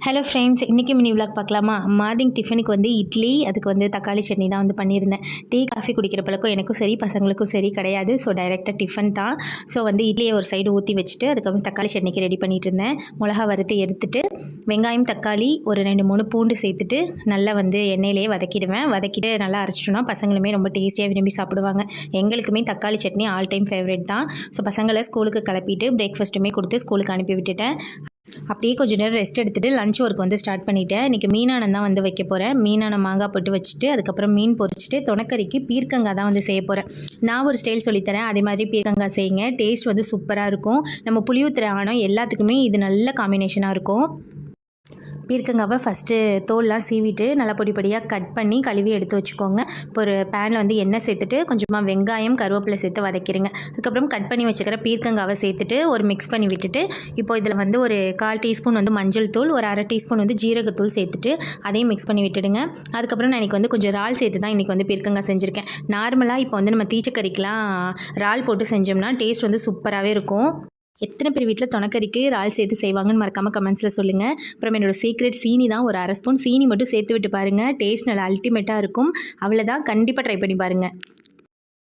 Hello friends, இன்றைக்கி mini vlog பார்க்கலாமா? Morning டிஃபனுக்கு வந்து இட்லி, அதுக்கு வந்து தக்காளி சட்னி தான் வந்து பண்ணியிருந்தேன். டீ காஃபி குடிக்கிற பழக்கம் எனக்கும் சரி பசங்களுக்கும் சரி கிடையாது. ஸோ டைரெக்டாக டிஃபன் தான். ஸோ வந்து இட்லியை ஒரு சைடு ஊற்றி வச்சுட்டு அதுக்கப்புறம் தக்காளி சட்னிக்கு ரெடி பண்ணிகிட்டு இருந்தேன். மிளகா வறுத்து எடுத்துட்டு வெங்காயம் தக்காளி ஒரு 2-3 பூண்டு சேர்த்துட்டு நல்லா வந்து எண்ணெயிலேயே வதக்கிட்டு நல்லா அரைச்சிட்டோன்னா பசங்களுமே ரொம்ப டேஸ்டியாக விரும்பி சாப்பிடுவாங்க. எங்களுக்குமே தக்காளி சட்னி ஆல் டைம் ஃபேவரட் தான். ஸோ பசங்களை ஸ்கூலுக்கு கிளப்பிட்டு பிரேக்ஃபாஸ்ட்டுமே கொடுத்து ஸ்கூலுக்கு அனுப்பி விட்டுட்டேன். அப்படியே கொஞ்சம் நேரம் ரெஸ்ட் எடுத்துகிட்டு லஞ்ச் ஒர்க் வந்து ஸ்டார்ட் பண்ணிவிட்டேன். இன்றைக்கி மீனானம் தான் வந்து வைக்க போகிறேன். மீனானம் மாங்காய் போட்டு வச்சுட்டு அதுக்கப்புறம் மீன் பொரிச்சிட்டு தொனக்கறிக்கு பீர்க்கங்காய் தான் வந்து செய்ய போகிறேன். நான் ஒரு ஸ்டைல் சொல்லித்தரேன், அதே மாதிரி பீர்க்கங்காய் செய்யுங்க. டேஸ்ட் வந்து சூப்பராக இருக்கும். நம்ம புளியூத்துற ஆனம் எல்லாத்துக்குமே இது நல்ல காம்பினேஷனாக இருக்கும். பீர்க்கங்காவை ஃபஸ்ட்டு தோல்லாம் சீவிட்டு நல்லா பொடி பொடியாக கட் பண்ணி கழுவி எடுத்து வச்சுக்கோங்க. இப்போ ஒரு பேனில் வந்து எண்ணெய் சேர்த்துட்டு கொஞ்சமாக வெங்காயம் கருவேப்பிலை சேர்த்து வதக்கிடுங்க. அதுக்கப்புறம் கட் பண்ணி வச்சுக்கிற பீர்க்கங்காவை சேர்த்துட்டு ஒரு மிக்ஸ் பண்ணி விட்டுட்டு இப்போ இதில் வந்து ஒரு 1/4 டீஸ்பூன் வந்து மஞ்சள் தூள், ஒரு 1/2 டீஸ்பூன் வந்து ஜீரகத்தூள் சேர்த்துட்டு அதையும் மிக்ஸ் பண்ணி விட்டுடுங்க. அதுக்கப்புறம் நான் இன்றைக்கி வந்து கொஞ்சம் இறால் சேர்த்து தான் இன்றைக்கி வந்து பீர்க்கங்காய் செஞ்சுருக்கேன். நார்மலாக இப்போ வந்து நம்ம தீச்சக்கறிக்கெலாம் இறால் போட்டு செஞ்சோம்னா டேஸ்ட் வந்து சூப்பராகவே இருக்கும். எத்தனை பேர் வீட்டில் தொனக்கறிக்கு இறால் சேர்த்து செய்வாங்கன்னு மறக்காமல் கமெண்ட்ஸில் சொல்லுங்கள். அப்புறம் என்னோடய சீக்ரெட் சீனி தான், ஒரு 1/2 ஸ்பூன் சீனி மட்டும் சேர்த்து விட்டு பாருங்கள். டேஸ்ட் நல்லா அல்டிமேட்டாக இருக்கும். அவ்வளோதான், கண்டிப்பாக ட்ரை பண்ணி பாருங்கள்.